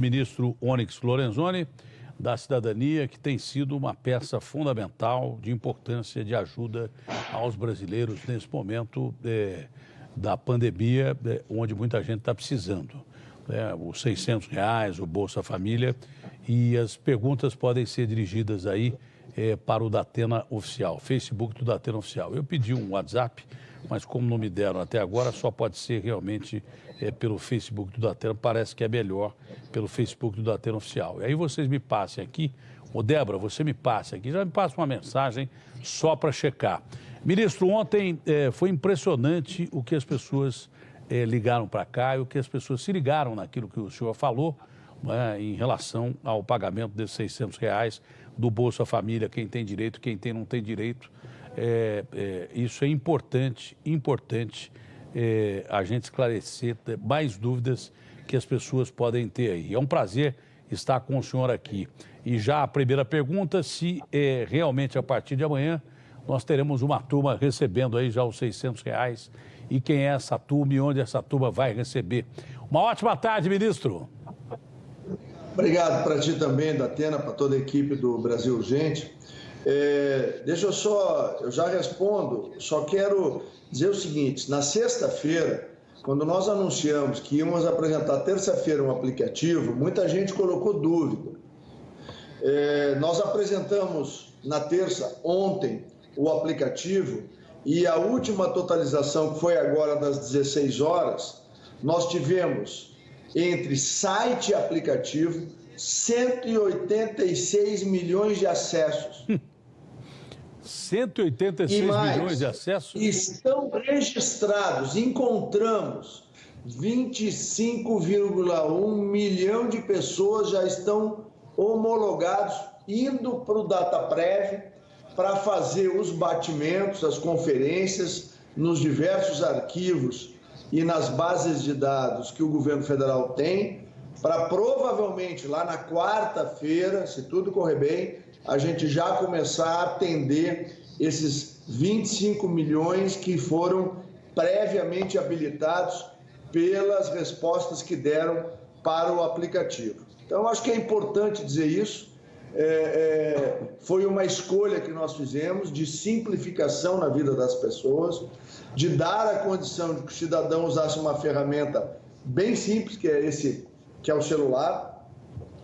Ministro Onyx Lorenzoni, da Cidadania, que tem sido uma peça fundamental de importância de ajuda aos brasileiros nesse momento da pandemia, onde muita gente está precisando. Os R$ 600, o Bolsa Família, e as perguntas podem ser dirigidas aí para o Datena Oficial, Facebook do Datena Oficial. Eu pedi um WhatsApp, mas como não me deram até agora, só pode ser realmente pelo Facebook do Datena, parece que é melhor pelo Facebook do Datena Oficial. E aí vocês me passem aqui, Débora, você me passe aqui, já me passa uma mensagem só para checar. Ministro, ontem foi impressionante o que as pessoas ligaram para cá e o que as pessoas se ligaram naquilo que o senhor falou, em relação ao pagamento desses R$ 600 do Bolsa Família, quem tem direito, quem não tem direito. Isso é importante a gente esclarecer mais dúvidas que as pessoas podem ter aí. É um prazer estar com o senhor aqui. E já a primeira pergunta, se realmente a partir de amanhã nós teremos uma turma recebendo aí já os R$ 600 e quem é essa turma e onde essa turma vai receber. Uma ótima tarde, ministro. Obrigado para ti também, Datena, para toda a equipe do Brasil Urgente. Eu já respondo, só quero dizer o seguinte: na sexta-feira, quando nós anunciamos que íamos apresentar terça-feira um aplicativo, muita gente colocou dúvida. Nós apresentamos na terça, ontem, o aplicativo, e a última totalização, que foi agora das 16 horas, nós tivemos, entre site e aplicativo, 186 milhões de acessos. 186 milhões de acessos? Estão registrados, encontramos 25,1 milhão de pessoas já estão homologados, indo para o DataPrev para fazer os batimentos, as conferências nos diversos arquivos e nas bases de dados que o governo federal tem, para provavelmente lá na quarta-feira, se tudo correr bem, a gente já começar a atender esses 25 milhões que foram previamente habilitados pelas respostas que deram para o aplicativo. Então, acho que é importante dizer isso. Foi uma escolha que nós fizemos de simplificação na vida das pessoas, de dar a condição de que o cidadão usasse uma ferramenta bem simples, que é o celular,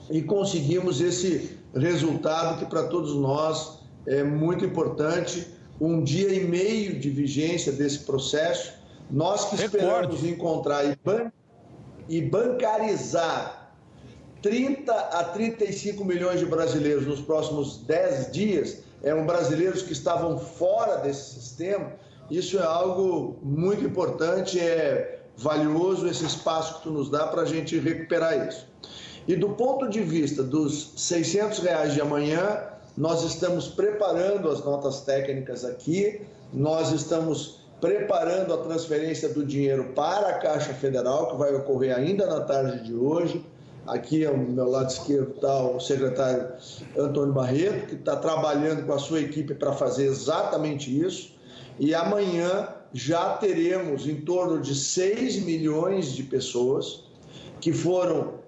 e conseguimos esse resultado que para todos nós é muito importante, 1 dia e meio de vigência desse processo. Nós que esperamos encontrar e bancarizar 30 a 35 milhões de brasileiros nos próximos 10 dias, eram brasileiros que estavam fora desse sistema. Isso é algo muito importante, é valioso esse espaço que tu nos dá para a gente recuperar isso. E do ponto de vista dos R$ 600 de amanhã, nós estamos preparando as notas técnicas aqui, nós estamos preparando a transferência do dinheiro para a Caixa Federal, que vai ocorrer ainda na tarde de hoje. Aqui ao meu lado esquerdo está o secretário Antônio Barreto, que está trabalhando com a sua equipe para fazer exatamente isso. E amanhã já teremos em torno de 6 milhões de pessoas que foram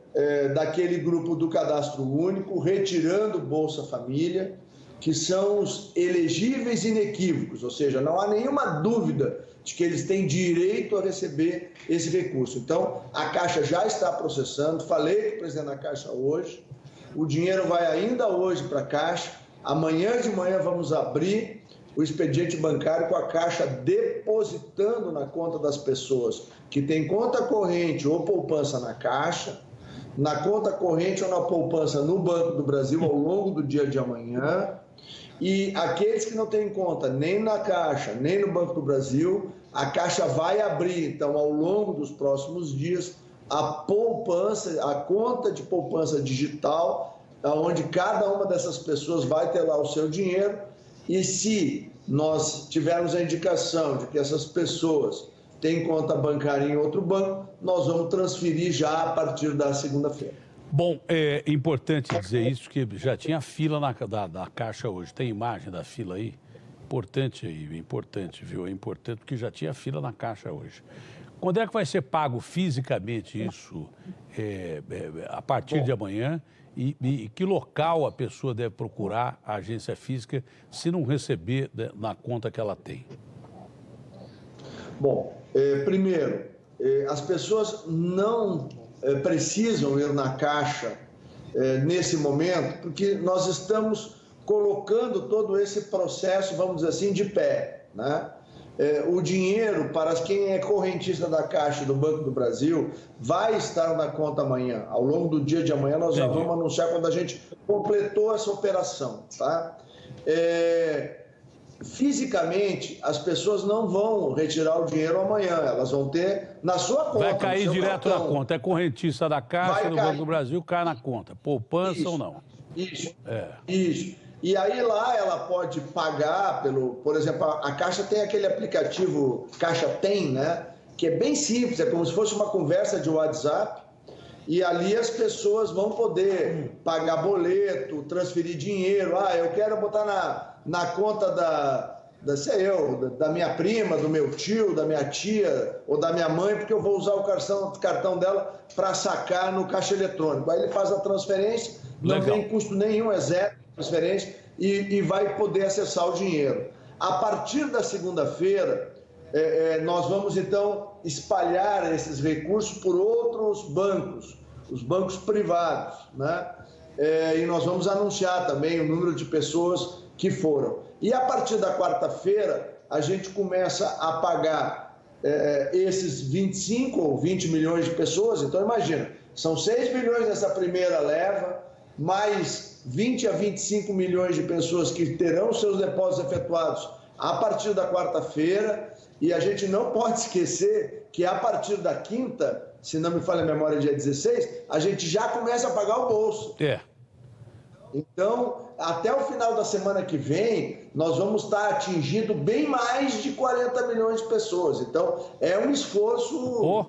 daquele grupo do Cadastro Único, retirando Bolsa Família, que são os elegíveis inequívocos, ou seja, não há nenhuma dúvida de que eles têm direito a receber esse recurso. Então, a Caixa já está processando, falei com o presidente da Caixa hoje, o dinheiro vai ainda hoje para a Caixa, amanhã de manhã vamos abrir o expediente bancário com a Caixa depositando na conta das pessoas que têm conta corrente ou poupança na Caixa, na conta corrente ou na poupança no Banco do Brasil ao longo do dia de amanhã. E aqueles que não têm conta nem na Caixa, nem no Banco do Brasil, a Caixa vai abrir, então, ao longo dos próximos dias, a poupança, a conta de poupança digital, onde cada uma dessas pessoas vai ter lá o seu dinheiro. E se nós tivermos a indicação de que essas pessoas têm conta bancária em outro banco, nós vamos transferir já a partir da segunda-feira. Bom, é importante dizer isso, que já tinha fila da Caixa hoje. Tem imagem da fila aí? Importante aí, importante, viu? É importante porque já tinha fila na Caixa hoje. Quando é que vai ser pago fisicamente isso? A partir de amanhã? E que local a pessoa deve procurar a agência física se não receber na conta que ela tem? Bom, primeiro, as pessoas não precisam ir na Caixa nesse momento, porque nós estamos colocando todo esse processo, vamos dizer assim, de pé, né? O dinheiro para quem é correntista da Caixa do Banco do Brasil vai estar na conta amanhã. Ao longo do dia de amanhã nós já vamos anunciar quando a gente completou essa operação, tá? Fisicamente, as pessoas não vão retirar o dinheiro amanhã, elas vão ter na sua conta. Vai cair direto na conta. É correntista da Caixa do Banco do Brasil, cai na conta. Poupança ou não? Isso. E aí lá ela pode pagar por exemplo, a Caixa tem aquele aplicativo Caixa Tem, né? Que é bem simples, é como se fosse uma conversa de WhatsApp, e ali as pessoas vão poder pagar boleto, transferir dinheiro. Eu quero botar na conta da minha prima, do meu tio, da minha tia ou da minha mãe, porque eu vou usar o cartão dela para sacar no caixa eletrônico. Aí ele faz a transferência, não tem custo nenhum, é zero transferência, e vai poder acessar o dinheiro. A partir da segunda-feira, nós vamos então espalhar esses recursos por outros bancos, os bancos privados, né? E nós vamos anunciar também o número de pessoas que foram. E a partir da quarta-feira, a gente começa a pagar esses 25 ou 20 milhões de pessoas. Então, imagina, são 6 milhões nessa primeira leva, mais 20 a 25 milhões de pessoas que terão seus depósitos efetuados a partir da quarta-feira. E a gente não pode esquecer que a partir da quinta, se não me falha a memória, dia 16, a gente já começa a pagar o bolso. Então, até o final da semana que vem, nós vamos estar atingindo bem mais de 40 milhões de pessoas. Então, é um esforço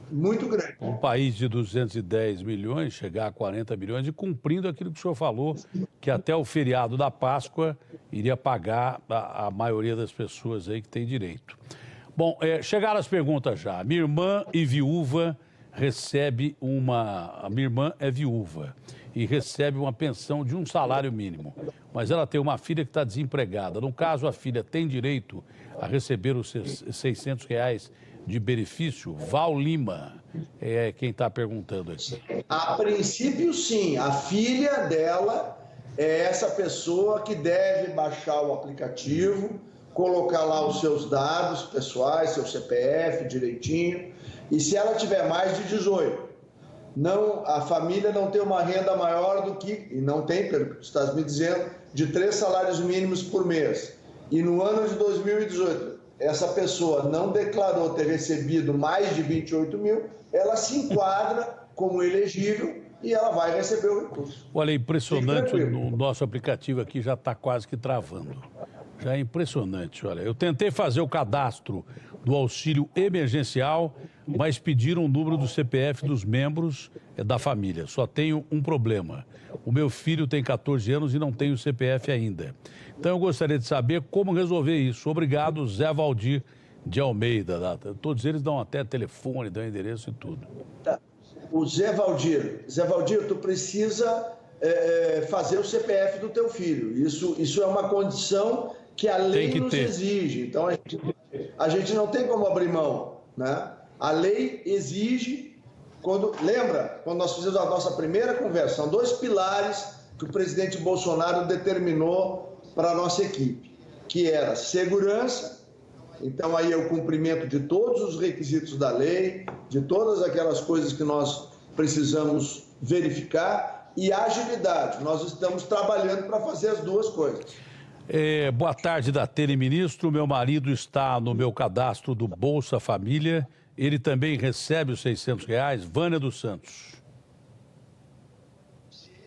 muito grande. Um país de 210 milhões, chegar a 40 milhões e cumprindo aquilo que o senhor falou, que até o feriado da Páscoa iria pagar a maioria das pessoas aí que tem direito. Bom, chegaram as perguntas já. Minha irmã e viúva recebe A minha irmã é viúva e recebe uma pensão de um salário mínimo, mas ela tem uma filha que está desempregada. No caso, a filha tem direito a receber os R$600 de benefício? Val Lima é quem está perguntando aqui. A princípio, sim. A filha dela é essa pessoa que deve baixar o aplicativo, colocar lá os seus dados pessoais, seu CPF direitinho, e se ela tiver mais de 18, a família não tem uma renda maior do que, e não tem, pelo que tu estás me dizendo, de 3 salários mínimos por mês. E no ano de 2018, essa pessoa não declarou ter recebido mais de 28 mil, ela se enquadra como elegível e ela vai receber o recurso. Olha, é impressionante, o nosso aplicativo aqui já está quase que travando. Já é impressionante, olha. Eu tentei fazer o cadastro do auxílio emergencial, mas pediram o número do CPF dos membros da família. Só tenho um problema. O meu filho tem 14 anos e não tem o CPF ainda. Então eu gostaria de saber como resolver isso. Obrigado, Zé Valdir de Almeida. Todos eles dão até telefone, dão endereço e tudo. Tá. O Zé Valdir, tu precisa fazer o CPF do teu filho. Isso é uma condição que a lei nos exige. Então a gente não tem como abrir mão, né? A lei exige. Lembra, quando nós fizemos a nossa primeira conversa, são 2 pilares que o presidente Bolsonaro determinou para a nossa equipe, que era segurança, então aí é o cumprimento de todos os requisitos da lei, de todas aquelas coisas que nós precisamos verificar, e agilidade. Nós estamos trabalhando para fazer as 2 coisas. Boa tarde, Datene, ministro. Meu marido está no meu cadastro do Bolsa Família. Ele também recebe os R$600? Vânia dos Santos.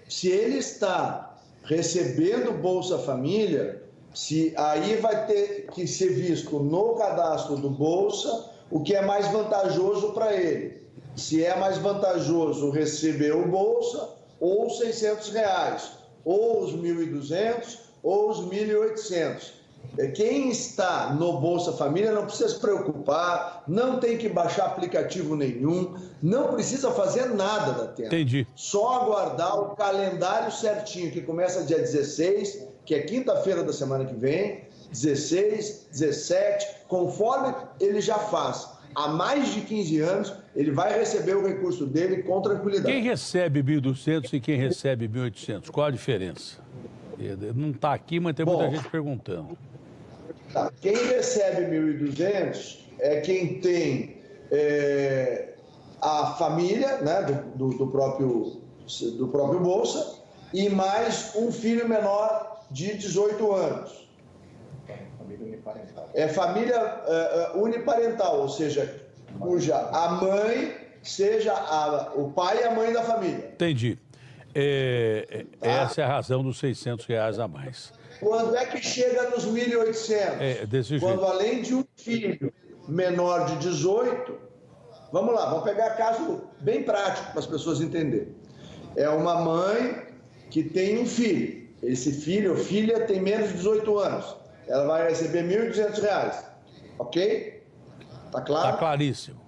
Se ele está recebendo Bolsa Família, aí vai ter que ser visto no cadastro do Bolsa o que é mais vantajoso para ele. Se é mais vantajoso receber o Bolsa ou os R$600, ou os 1.200, ou os 1.800. quem está no Bolsa Família não precisa se preocupar, não tem que baixar aplicativo nenhum, não precisa fazer nada da Atento. Entendi. Só aguardar o calendário certinho, que começa dia 16, que é quinta-feira da semana que vem, 16, 17, conforme ele já faz há mais de 15 anos, ele vai receber o recurso dele com tranquilidade. Quem recebe 1.200 e quem recebe 1.800, qual a diferença? Não está aqui, mas tem muita gente perguntando. Tá. Quem recebe 1.200 é quem tem a família, né, do próprio Bolsa, e mais um filho menor de 18 anos. É família uniparental, ou seja, cuja a mãe seja o pai e a mãe da família. Entendi. Essa é a razão dos R$600 a mais. Quando é que chega nos 1.800? Desse jeito. Quando além de um filho menor de 18, vamos lá, vamos pegar caso bem prático para as pessoas entenderem. É uma mãe que tem um filho. Esse filho ou filha tem menos de 18 anos. Ela vai receber R$1.200, ok? Tá claro? Tá claríssimo.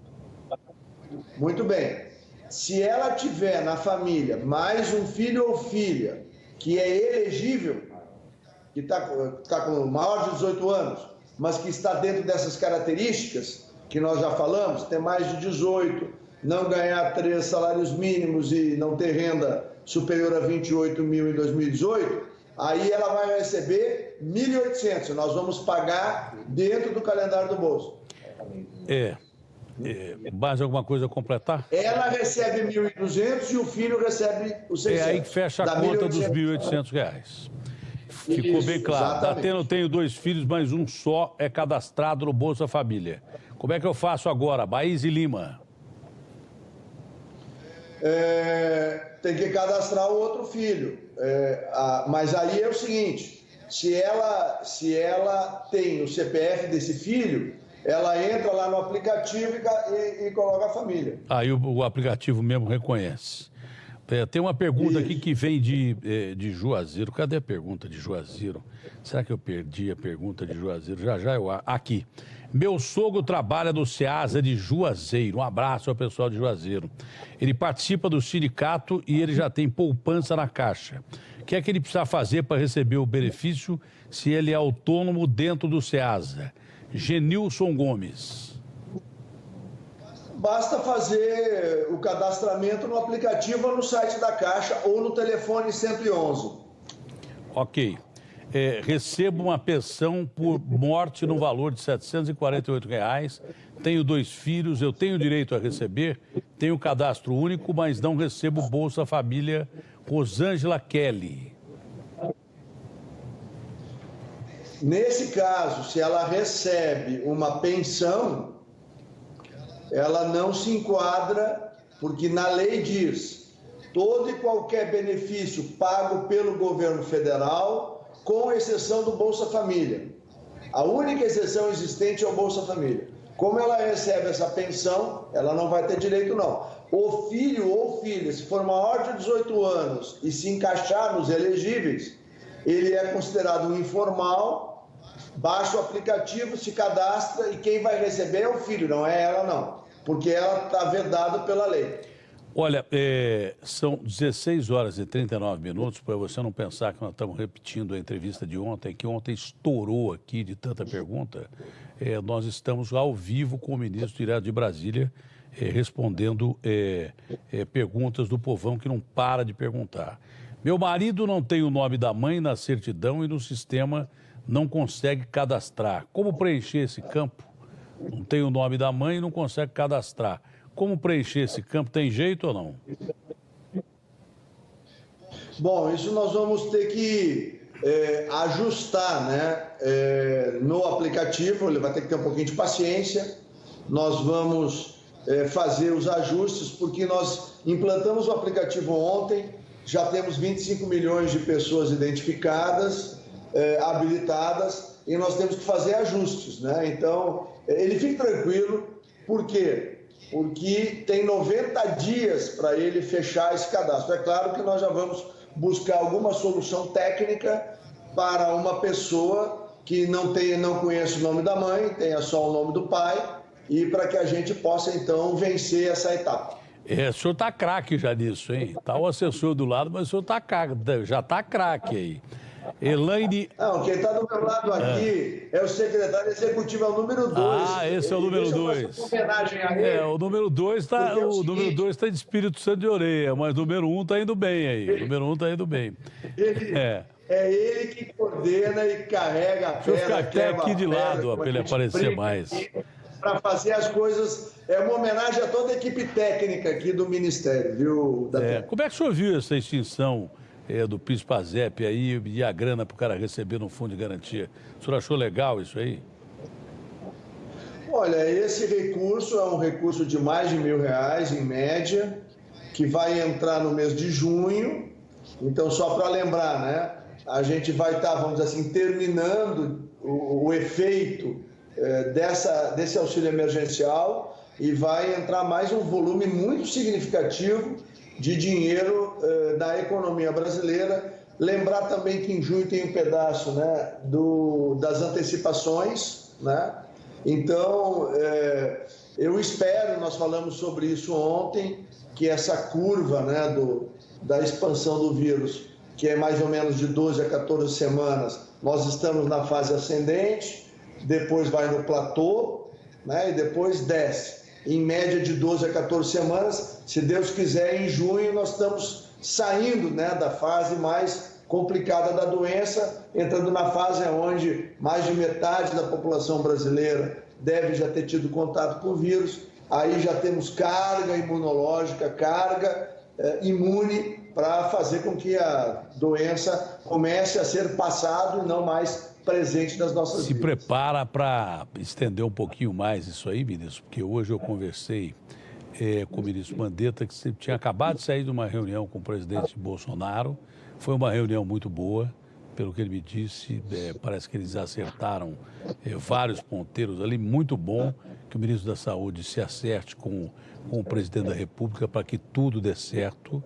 Muito bem. Se ela tiver na família mais um filho ou filha que é elegível, que está com maior de 18 anos, mas que está dentro dessas características que nós já falamos, ter mais de 18, não ganhar 3 salários mínimos e não ter renda superior a 28 mil em 2018, aí ela vai receber 1.800. Nós vamos pagar dentro do calendário do Bolsa. Mais alguma coisa a completar? Ela recebe 1.200 e o filho recebe os 600. É aí que fecha a conta dos R$1.800. Ficou Isso, bem claro. exatamente. Eu tenho 2 filhos, mas um só é cadastrado no Bolsa Família. Como é que eu faço agora? Baís e Lima. Tem que cadastrar o outro filho. Mas aí é o seguinte, se ela tem o CPF desse filho, ela entra lá no aplicativo e coloca a família. Aí o aplicativo mesmo reconhece. Tem uma pergunta aqui que vem de Juazeiro. Cadê a pergunta de Juazeiro? Será que eu perdi a pergunta de Juazeiro? Já eu... Aqui. Meu sogro trabalha no SEASA de Juazeiro. Um abraço ao pessoal de Juazeiro. Ele participa do sindicato e ele já tem poupança na Caixa. O que é que ele precisa fazer para receber o benefício se ele é autônomo dentro do SEASA? Genilson Gomes. Basta fazer o cadastramento no aplicativo ou no site da Caixa ou no telefone 111. Ok. Recebo uma pensão por morte no valor de R$748. Tenho 2 filhos, eu tenho direito a receber, tenho cadastro único, mas não recebo Bolsa Família. Rosângela Kelly. Nesse caso, se ela recebe uma pensão, ela não se enquadra, porque na lei diz: todo e qualquer benefício pago pelo governo federal, com exceção do Bolsa Família. A única exceção existente é o Bolsa Família. Como ela recebe essa pensão, ela não vai ter direito, não. O filho ou filha, se for maior de 18 anos e se encaixar nos elegíveis, ele é considerado um informal, baixa o aplicativo, se cadastra e quem vai receber é o filho, não é ela, não. Porque ela está vedada pela lei. Olha, são 16 horas e 39 minutos, para você não pensar que nós estamos repetindo a entrevista de ontem, que ontem estourou aqui de tanta pergunta. Nós estamos ao vivo com o ministro direto de Brasília, respondendo perguntas do povão que não para de perguntar. Meu marido não tem o nome da mãe na certidão e no sistema não consegue cadastrar. Como preencher esse campo? Não tem o nome da mãe e não consegue cadastrar. Como preencher esse campo? Tem jeito ou não? Bom, isso nós vamos ter que ajustar, né? No aplicativo, ele vai ter que ter um pouquinho de paciência. Nós vamos fazer os ajustes, porque nós implantamos o aplicativo ontem, já temos 25 milhões de pessoas identificadas, habilitadas, e nós temos que fazer ajustes, né? Então, ele fique tranquilo, por quê? Porque tem 90 dias para ele fechar esse cadastro. É claro que nós já vamos buscar alguma solução técnica para uma pessoa que não conheça o nome da mãe, tenha só o nome do pai, e para que a gente possa, então, vencer essa etapa. O senhor está craque já nisso, hein? Está o assessor do lado, mas o senhor já está craque aí. Elaine... Não, quem está do meu lado aqui é o secretário executivo, é o número 2. Ah, esse é o número 2. Homenagem a ele. O número 2 está de Espírito Santo de orelha, mas o número 1 está indo bem aí. O número 1 está indo bem. É ele que coordena e carrega a pedra. Deixa eu ficar até aqui de lado para ele aparecer mais. Para fazer as coisas, é uma homenagem a toda a equipe técnica aqui do Ministério, viu, Datena? Como é que o senhor viu essa extinção do PIS/PASEP aí e a grana para o cara receber no fundo de garantia? O senhor achou legal isso aí? Olha, esse recurso é um recurso de mais de R$1.000, em média, que vai entrar no mês de junho. Então, só para lembrar, né? A gente vai estar, vamos dizer assim, terminando o efeito desse auxílio emergencial e vai entrar mais um volume muito significativo de dinheiro da economia brasileira. Lembrar também que em junho tem um pedaço, né, das antecipações, né? Então, eu espero, nós falamos sobre isso ontem, que essa curva, né, da expansão do vírus, que é mais ou menos de 12 a 14 semanas, nós estamos na fase ascendente, depois vai no platô, né, e depois desce. Em média de 12 a 14 semanas, se Deus quiser, em junho nós estamos saindo, né, da fase mais complicada da doença, entrando na fase onde mais de metade da população brasileira deve já ter tido contato com o vírus. Aí já temos carga imunológica, carga imune para fazer com que a doença comece a ser passado e não mais presente nas nossas vidas. Se prepara para estender um pouquinho mais isso aí, ministro, porque hoje eu conversei com o ministro Mandetta, que tinha acabado de sair de uma reunião com o presidente Bolsonaro. Foi uma reunião muito boa, pelo que ele me disse, parece que eles acertaram vários ponteiros ali, muito bom que o ministro da Saúde se acerte com o presidente da República para que tudo dê certo,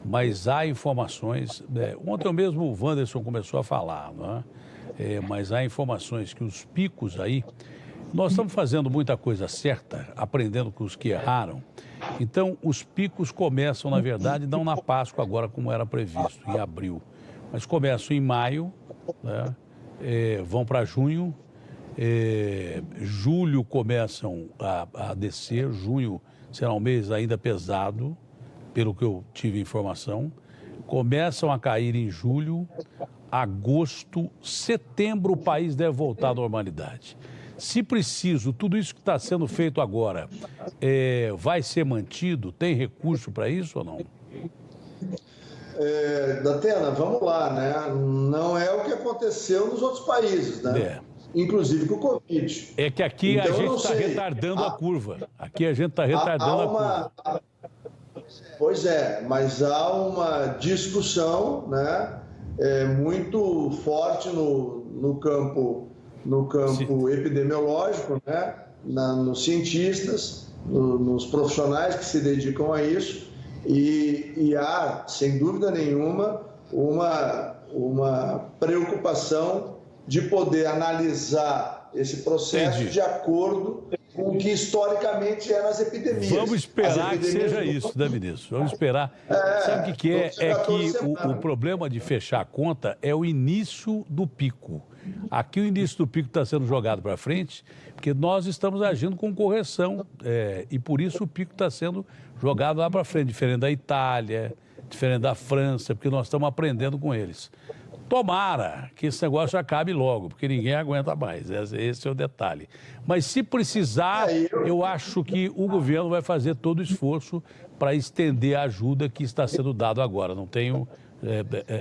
mas há informações, ontem mesmo o Wanderson começou a falar, não é? Mas há informações que os picos aí, nós estamos fazendo muita coisa certa, aprendendo com os que erraram. Então, os picos começam, na verdade, não na Páscoa agora, como era previsto, em abril. Mas começam em maio, né? Vão para junho, julho começam a descer, junho será um mês ainda pesado, pelo que eu tive informação. Começam a cair em julho, agosto, setembro, o país deve voltar à normalidade. Se preciso, tudo isso que está sendo feito agora vai ser mantido? Tem recurso para isso ou não? Datena, vamos lá, né? Não é o que aconteceu nos outros países, né? Inclusive com o Covid. É que aqui então, a gente está retardando a curva. Aqui a gente está retardando a curva. Pois é, mas há uma discussão, né, muito forte no campo epidemiológico, né, nos cientistas, nos profissionais que se dedicam a isso, e há, sem dúvida nenhuma, uma preocupação de poder analisar esse processo de acordo com o que historicamente é nas epidemias. Vamos esperar que seja isso, né, ministro? Vamos esperar. Sabe o que é? É que o problema de fechar a conta é o início do pico. Aqui o início do pico está sendo jogado para frente, porque nós estamos agindo com correção, e por isso o pico está sendo jogado lá para frente, diferente da Itália, diferente da França, porque nós estamos aprendendo com eles. Tomara que esse negócio acabe logo, porque ninguém aguenta mais, esse é o detalhe. Mas se precisar, eu acho que o governo vai fazer todo o esforço para estender a ajuda que está sendo dada agora. Não tenho...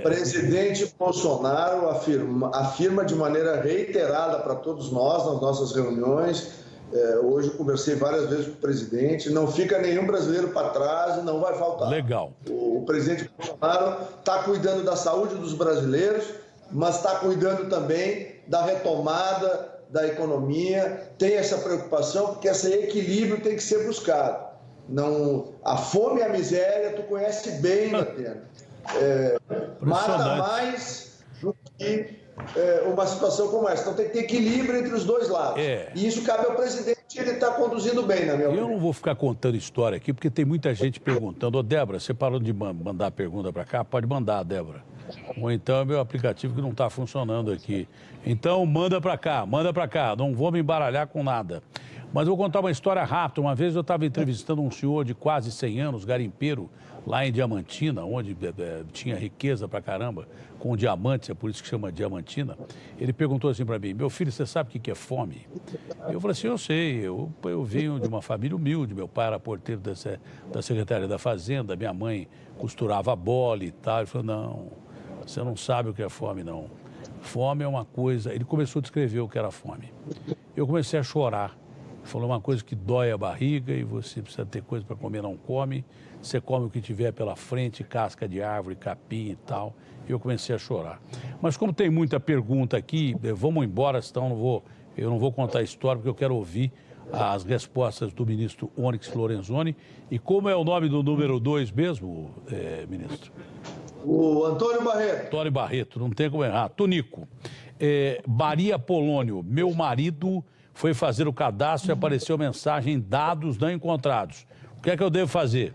Presidente Bolsonaro afirma de maneira reiterada para todos nós, nas nossas reuniões, hoje eu conversei várias vezes com o presidente, não fica nenhum brasileiro para trás e não vai faltar. Legal. O presidente Bolsonaro está cuidando da saúde dos brasileiros, mas está cuidando também da retomada da economia, tem essa preocupação, porque esse equilíbrio tem que ser buscado. Não, a fome e a miséria, tu conhece bem, Datena. Mata mais do que uma situação como essa. Então tem que ter equilíbrio entre os dois lados. E isso cabe ao presidente, ele está conduzindo bem, na minha opinião. Eu não vou ficar contando história aqui, porque tem muita gente perguntando. Ô, Débora, você parou de mandar pergunta para cá? Pode mandar, Débora. Ou então é meu aplicativo que não está funcionando aqui. Então manda para cá, não vou me embaralhar com nada. Mas eu vou contar uma história rápida. Uma vez eu estava entrevistando um senhor de quase 100 anos, garimpeiro, lá em Diamantina, onde tinha riqueza pra caramba, com diamantes, é por isso que chama Diamantina. Ele perguntou assim para mim: meu filho, você sabe o que é fome? Eu falei assim: eu sei, eu venho de uma família humilde, meu pai era porteiro da Secretaria da Fazenda, minha mãe costurava bola e tal. Ele falou: não, você não sabe o que é fome, não. Fome é uma coisa... Ele começou a descrever o que era fome. Eu comecei a chorar. Falou uma coisa que dói a barriga e você precisa ter coisa para comer, não come. Você come o que tiver pela frente, casca de árvore, capim e tal. E eu comecei a chorar. Mas como tem muita pergunta aqui, vamos embora, senão eu não vou contar a história, porque eu quero ouvir as respostas do ministro Onyx Lorenzoni. E como é o nome do número 2 mesmo, ministro? O Antônio Barreto. Antônio Barreto, não tem como errar. Tonico, Maria Polônio, meu marido foi fazer o cadastro e apareceu mensagem: dados não encontrados. O que é que eu devo fazer?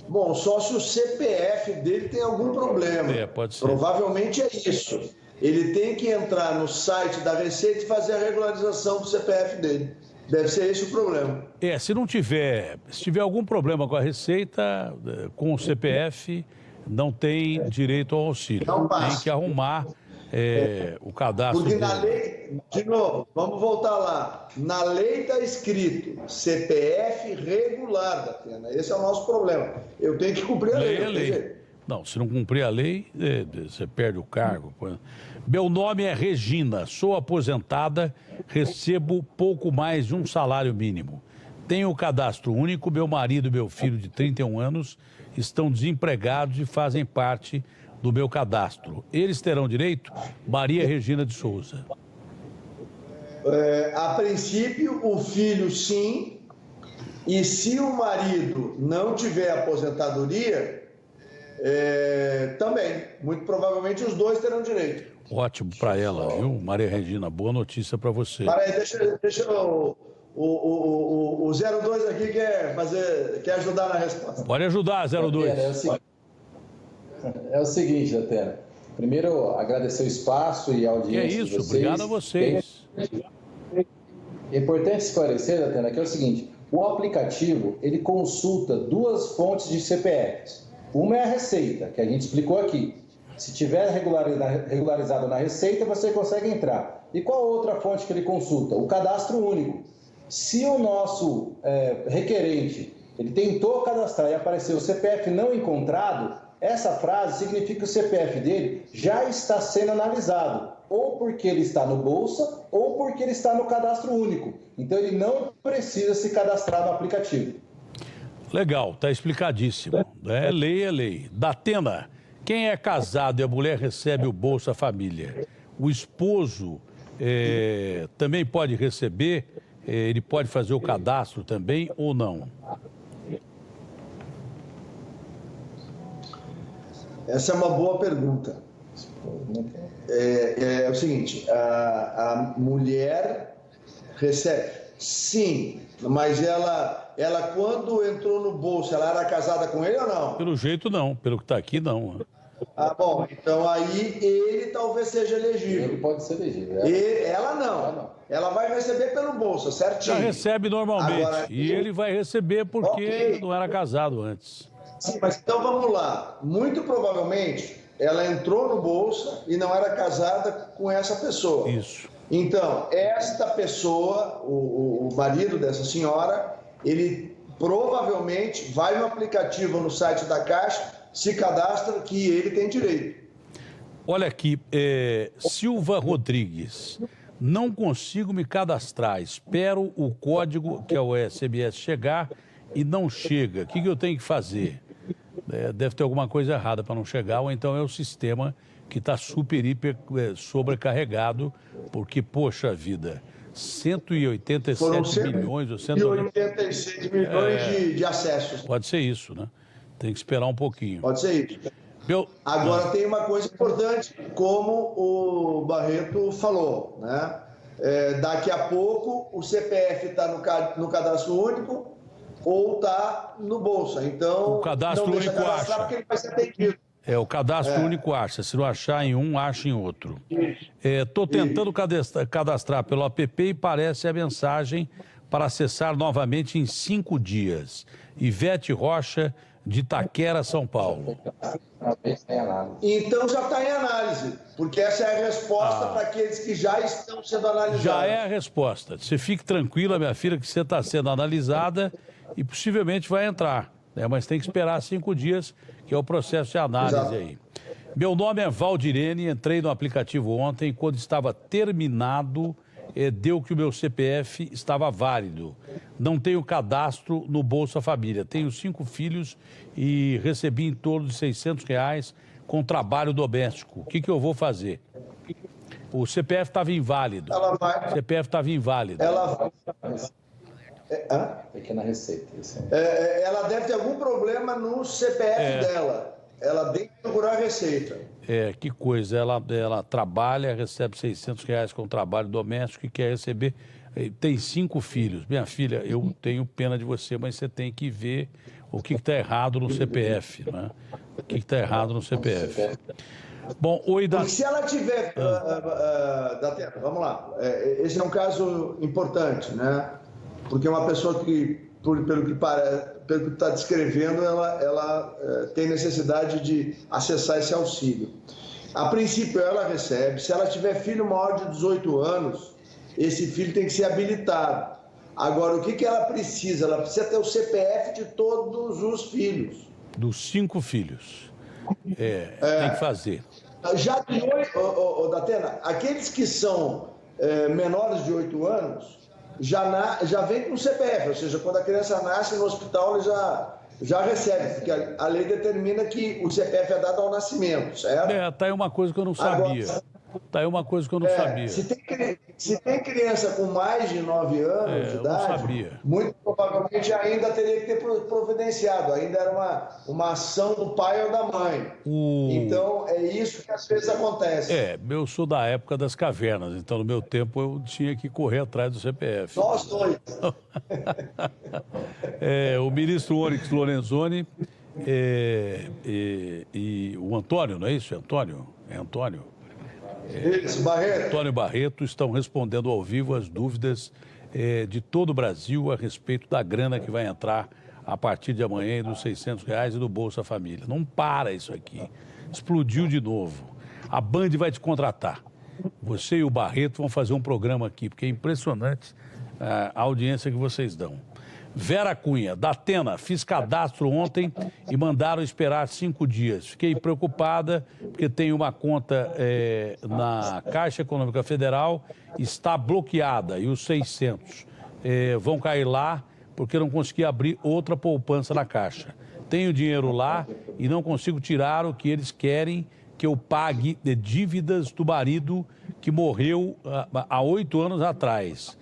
Bom, só se o CPF dele tem algum problema. Pode ser. Provavelmente é isso. Ele tem que entrar no site da Receita e fazer a regularização do CPF dele. Deve ser esse o problema. Se tiver algum problema com a Receita, com o CPF, não tem direito ao auxílio. Não passa. Tem que arrumar o cadastro. Porque dele. na lei, de novo, vamos voltar lá. Na lei está escrito CPF regular, Datena. Esse é o nosso problema. Eu tenho que cumprir a lei. É lei. Não, se não cumprir a lei, você perde o cargo. Meu nome é Regina, sou aposentada, recebo pouco mais de um salário mínimo. Tenho o cadastro único, meu marido e meu filho de 31 anos estão desempregados e fazem parte do meu cadastro. Eles terão direito? Maria Regina de Souza. A princípio, o filho sim, e se o marido não tiver aposentadoria, também. Muito provavelmente os dois terão direito. Ótimo para ela, viu? Maria Regina, boa notícia para você. Para aí, deixa o 02 aqui quer ajudar na resposta. Pode ajudar, 02. É o seguinte, Datena. Primeiro, agradecer o espaço e a audiência de vocês. É isso, obrigado a vocês. É importante esclarecer, Datena, que é o seguinte: o aplicativo, ele consulta duas fontes de CPFs. Uma é a Receita, que a gente explicou aqui. Se tiver regularizado na Receita, você consegue entrar. E qual outra fonte que ele consulta? O cadastro único. Se o nosso requerente ele tentou cadastrar e apareceu o CPF não encontrado, essa frase significa que o CPF dele já está sendo analisado, ou porque ele está no Bolsa, ou porque ele está no cadastro único. Então ele não precisa se cadastrar no aplicativo. Legal, está explicadíssimo. É lei. Datena, quem é casado e a mulher recebe o Bolsa Família, o esposo também pode receber? Ele pode fazer o cadastro também ou não? Essa é uma boa pergunta. É o seguinte, a mulher recebe, sim, mas ela quando entrou no bolso, ela era casada com ele ou não? Pelo jeito não, pelo que está aqui não. Bom, então aí ele talvez seja elegível. Ele pode ser elegível. Ela não. Ela vai receber pelo bolso, certinho. Já recebe normalmente. Agora, e ele vai receber porque não era casado antes. Sim, mas então vamos lá. Muito provavelmente ela entrou no Bolsa e não era casada com essa pessoa. Isso. Então, esta pessoa, o marido dessa senhora, ele provavelmente vai no aplicativo, no site da Caixa, se cadastra que ele tem direito. Olha aqui, Silva Rodrigues, não consigo me cadastrar, espero o código, que é o SMS, chegar e não chega. O que eu tenho que fazer? Deve ter alguma coisa errada para não chegar, ou então é o sistema que está super, hiper sobrecarregado, porque, poxa vida, 187 milhões... Ou 186 milhões de acessos. Pode ser isso, né? Tem que esperar um pouquinho. Pode ser isso. Agora, tem uma coisa importante, como o Barreto falou, né? Daqui a pouco o CPF está no cadastro único ou está no Bolsa. Então, o cadastro não deixa único cadastrar acha. porque ele vai ser atendido. O cadastro único acha. Se não achar em um, acha em outro. Estou tentando cadastrar pelo app e parece a mensagem para acessar novamente em 5 dias. Ivete Rocha, de Itaquera, São Paulo. Então já está em análise, porque essa é a resposta para aqueles que já estão sendo analisados. Já é a resposta. Você fique tranquila, minha filha, que você está sendo analisada e possivelmente vai entrar. Né? Mas tem que esperar 5 dias, que é o processo de análise. Exato. Aí. Meu nome é Valdirene, entrei no aplicativo ontem, quando estava terminado, deu que o meu CPF estava válido. Não tenho cadastro no Bolsa Família. Tenho 5 filhos e recebi em torno de R$600 com trabalho doméstico. O que eu vou fazer? O CPF estava inválido. Ela vai... O CPF estava inválido. Ela... Pequena receita. Ela deve ter algum problema no CPF dela. Ela tem que procurar a receita. Que coisa. Ela trabalha, recebe R$600 com trabalho doméstico e quer receber... Tem 5 filhos. Minha filha, eu tenho pena de você, mas você tem que ver o que está errado no CPF, né? O que está errado no CPF. Bom, Porque se ela tiver... vamos lá. Esse é um caso importante, né? Porque uma pessoa que, pelo que está descrevendo, ela tem necessidade de acessar esse auxílio. A princípio, ela recebe. Se ela tiver filho maior de 18 anos, esse filho tem que ser habilitado. Agora, o que ela precisa? Ela precisa ter o CPF de todos os filhos. Dos 5 filhos. Tem que fazer. Já de 8, Datena, aqueles que são menores de 8 anos, já vem com o CPF, ou seja, quando a criança nasce no hospital, ele já recebe, porque a lei determina que o CPF é dado ao nascimento, certo? Tá aí uma coisa que eu não sabia. Tá aí uma coisa que eu não sabia. Se tem criança com mais de 9 anos de idade, muito provavelmente ainda teria que ter providenciado, ainda era uma ação do pai ou da mãe. Então, é isso que às vezes acontece. Eu sou da época das cavernas, então no meu tempo eu tinha que correr atrás do CPF. Nós dois. O ministro Onyx Lorenzoni e o Antônio, não é isso? Antônio? É Antônio? Isso, Barreto. Antônio Barreto estão respondendo ao vivo as dúvidas de todo o Brasil a respeito da grana que vai entrar a partir de amanhã dos R$600 e do Bolsa Família. Não para isso aqui. Explodiu de novo. A Band vai te contratar. Você e o Barreto vão fazer um programa aqui, porque é impressionante a audiência que vocês dão. Vera Cunha, da Atena, fiz cadastro ontem e mandaram esperar 5 dias. Fiquei preocupada porque tenho uma conta na Caixa Econômica Federal, está bloqueada e os 600 vão cair lá porque não consegui abrir outra poupança na Caixa. Tenho dinheiro lá e não consigo tirar o que eles querem que eu pague de dívidas do marido que morreu há 8 anos atrás.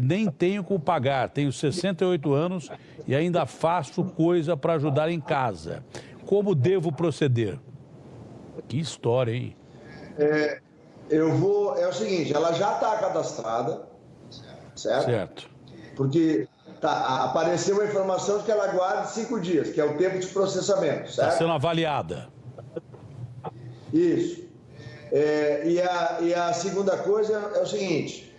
Nem tenho como pagar, tenho 68 anos e ainda faço coisa para ajudar em casa. Como devo proceder? Que história, hein? É o seguinte, ela já está cadastrada, certo? Certo. Porque apareceu a informação de que ela aguarda 5 dias, que é o tempo de processamento, certo? Está sendo avaliada. Isso. E a segunda coisa é o seguinte...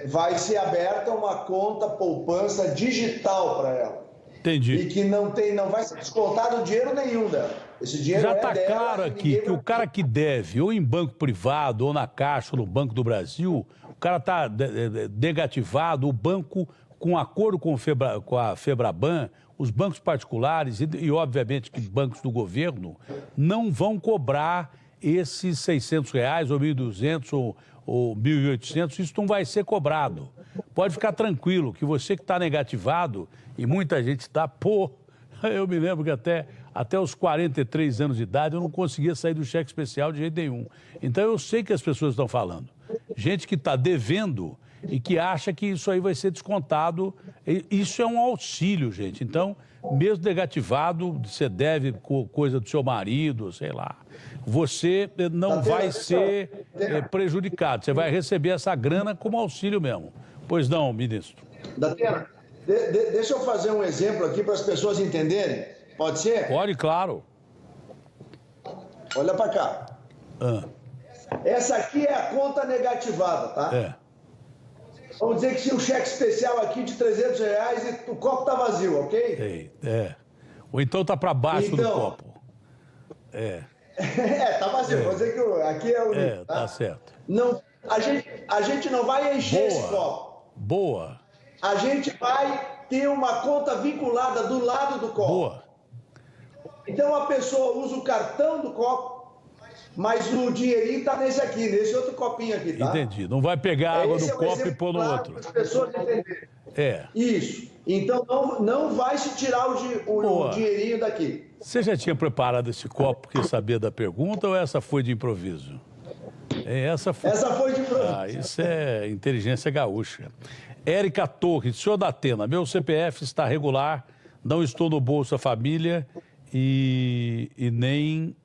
vai ser aberta uma conta poupança digital para ela. Entendi. E que não vai ser descontado dinheiro nenhum dela. Esse dinheiro já está dela, claro aqui que o cara que deve, ou em banco privado, ou na Caixa, ou no Banco do Brasil, o cara está negativado, o banco, com acordo com a Febraban, os bancos particulares e, obviamente, que bancos do governo, não vão cobrar esses R$600, ou R$1.200, ou 1.800, isso não vai ser cobrado. Pode ficar tranquilo que você que está negativado, e muita gente está, eu me lembro que até os 43 anos de idade eu não conseguia sair do cheque especial de jeito nenhum. Então eu sei que as pessoas estão falando. Gente que está devendo e que acha que isso aí vai ser descontado. Isso é um auxílio, gente. Então mesmo negativado, você deve coisa do seu marido, sei lá, você não vai ser prejudicado, você vai receber essa grana como auxílio mesmo. Pois não, ministro? Datena, deixa eu fazer um exemplo aqui para as pessoas entenderem. Pode ser? Pode, claro. Olha para cá. Essa aqui é a conta negativada, tá? Vamos dizer que tinha um cheque especial aqui de R$300 e o copo tá vazio, ok? Ou então tá para baixo do copo. Tá vazio. Vou dizer que aqui é o limpo, tá certo. Não, a gente não vai encher esse copo. Boa. A gente vai ter uma conta vinculada do lado do copo. Boa. Então a pessoa usa o cartão do copo, mas o dinheirinho está nesse aqui, nesse outro copinho aqui, tá? Entendi. Não vai pegar água do copo e pôr no outro. Para as pessoas entenderem. Isso. Então não vai se tirar o dinheirinho daqui. Você já tinha preparado esse copo porque sabia da pergunta ou essa foi de improviso? Essa foi de improviso. Isso é inteligência gaúcha. Érica Torres, senhor Datena, meu CPF está regular, não estou no Bolsa Família e nem...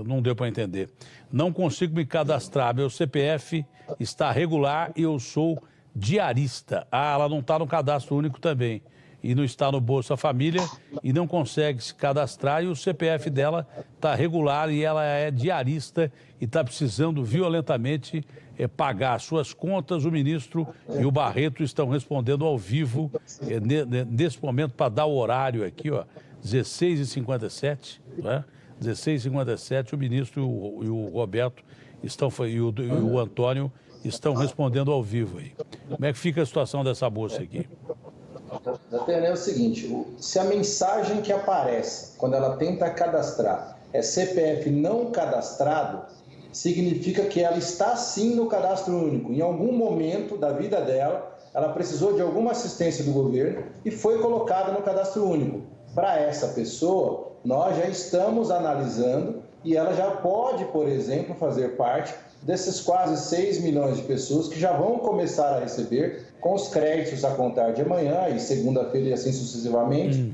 não deu para entender. Não consigo me cadastrar. Meu CPF está regular e eu sou diarista. Ela não está no cadastro único também. E não está no Bolsa Família e não consegue se cadastrar. E o CPF dela está regular e ela é diarista e está precisando violentamente pagar suas contas. O ministro e o Barreto estão respondendo ao vivo nesse momento para dar o horário aqui, ó. 16h57, né? 16h57, o ministro e o Roberto e o Antônio estão respondendo ao vivo aí. Como é que fica a situação dessa moça aqui? É o seguinte, se a mensagem que aparece quando ela tenta cadastrar é CPF não cadastrado, significa que ela está sim no cadastro único. Em algum momento da vida dela, ela precisou de alguma assistência do governo e foi colocada no cadastro único. Para essa pessoa, nós já estamos analisando e ela já pode, por exemplo, fazer parte desses quase 6 milhões de pessoas que já vão começar a receber com os créditos a contar de amanhã e segunda-feira e assim sucessivamente,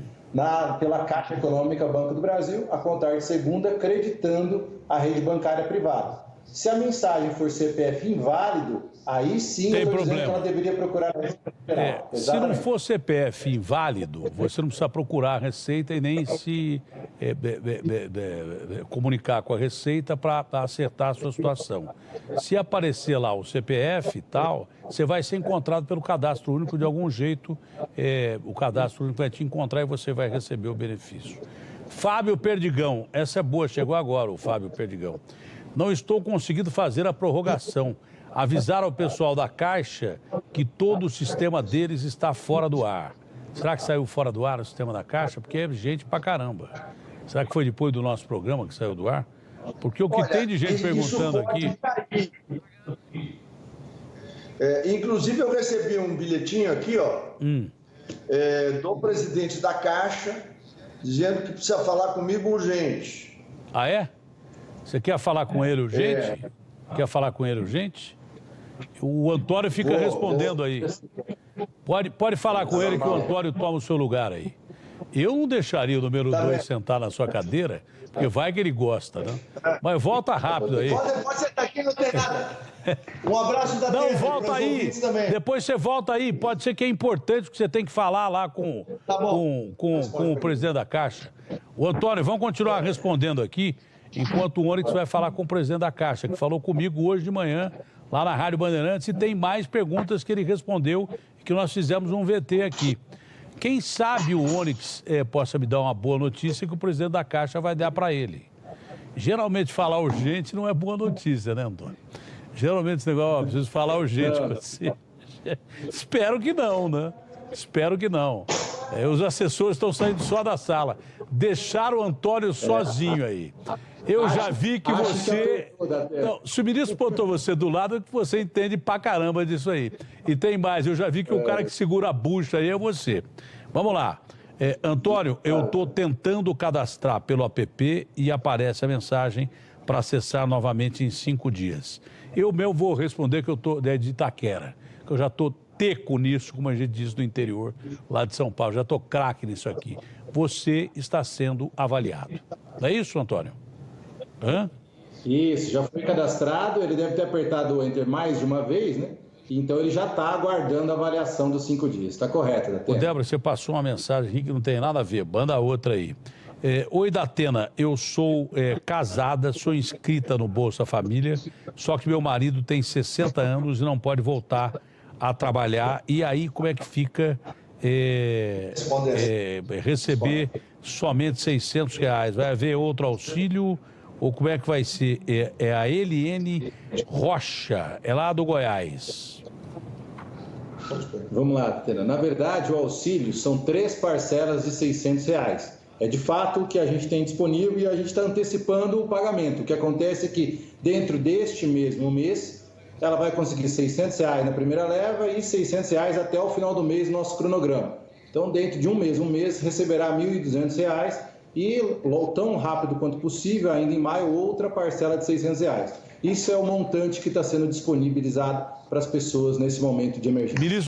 pela Caixa Econômica Banco do Brasil, a contar de segunda, creditando a rede bancária privada. Se a mensagem for CPF inválido, aí sim eu estou dizendo que ela deveria procurar a Receita Federal. Se não for CPF inválido, você não precisa procurar a Receita e nem se comunicar com a Receita para acertar a sua situação. Se aparecer lá o CPF e tal, você vai ser encontrado pelo cadastro único de algum jeito. O cadastro único vai te encontrar e você vai receber o benefício. Fábio Perdigão, essa é boa, chegou agora o Fábio Perdigão. Não estou conseguindo fazer a prorrogação. Avisar ao pessoal da Caixa que todo o sistema deles está fora do ar. Será que saiu fora do ar o sistema da Caixa? Porque é gente pra caramba. Será que foi depois do nosso programa que saiu do ar? Porque o que tem de gente perguntando aqui... Inclusive, eu recebi um bilhetinho aqui, ó, do presidente da Caixa, dizendo que precisa falar comigo urgente. Ah, é? Você quer falar com ele urgente? Quer falar com ele urgente? O Antônio fica respondendo aí. Pode falar com ele que o Antônio toma o seu lugar aí. Eu não deixaria o número 2 sentar na sua cadeira, porque vai que ele gosta, né? Mas volta rápido aí. Pode sentar aqui, não tem nada. Um abraço da Não, volta aí. Depois você volta aí. Pode ser que é importante que você tem que falar lá com o presidente da Caixa. O Antônio, vamos continuar respondendo aqui, enquanto o Onyx vai falar com o presidente da Caixa, que falou comigo hoje de manhã, lá na Rádio Bandeirantes, e tem mais perguntas que ele respondeu, que nós fizemos um VT aqui. Quem sabe o Onyx possa me dar uma boa notícia que o presidente da Caixa vai dar para ele. Geralmente falar urgente não é boa notícia, né, Antônio? Geralmente esse negócio, preciso falar urgente com você. Espero que não, né? Espero que não. Os assessores estão saindo só da sala. Deixaram o Antônio sozinho aí. Eu já vi que você... Não, se o ministro botou você do lado, é que você entende pra caramba disso aí. E tem mais, eu já vi que o cara que segura a bucha aí é você. Vamos lá. Antônio, eu estou tentando cadastrar pelo app e aparece a mensagem para acessar novamente em 5 dias. Eu mesmo vou responder que eu estou de Itaquera, que eu já estou teco nisso, como a gente diz no interior lá de São Paulo. Já estou craque nisso aqui. Você está sendo avaliado. Não é isso, Antônio? Hã? Isso, já foi cadastrado, ele deve ter apertado o Enter mais de uma vez, né? Então ele já está aguardando a avaliação dos 5 dias. Está correto, Datena? Ô, Débora, você passou uma mensagem aqui que não tem nada a ver. Manda outra aí. Oi, Datena, eu sou casada, sou inscrita no Bolsa Família, só que meu marido tem 60 anos e não pode voltar a trabalhar. E aí, como é que fica receber somente R$600? Vai haver outro auxílio? Ou como é que vai ser? É a Eliene Rocha, é lá do Goiás. Vamos lá, Datena. Na verdade, o auxílio são 3 parcelas de R$600. É de fato o que a gente tem disponível e a gente está antecipando o pagamento. O que acontece é que dentro deste mesmo mês, ela vai conseguir R$600 na primeira leva e R$600 até o final do mês, nosso cronograma. Então, dentro de um mês receberá R$1.200 e, tão rápido quanto possível, ainda em maio, outra parcela de R$600. Isso é o montante que está sendo disponibilizado para as pessoas nesse momento de emergência.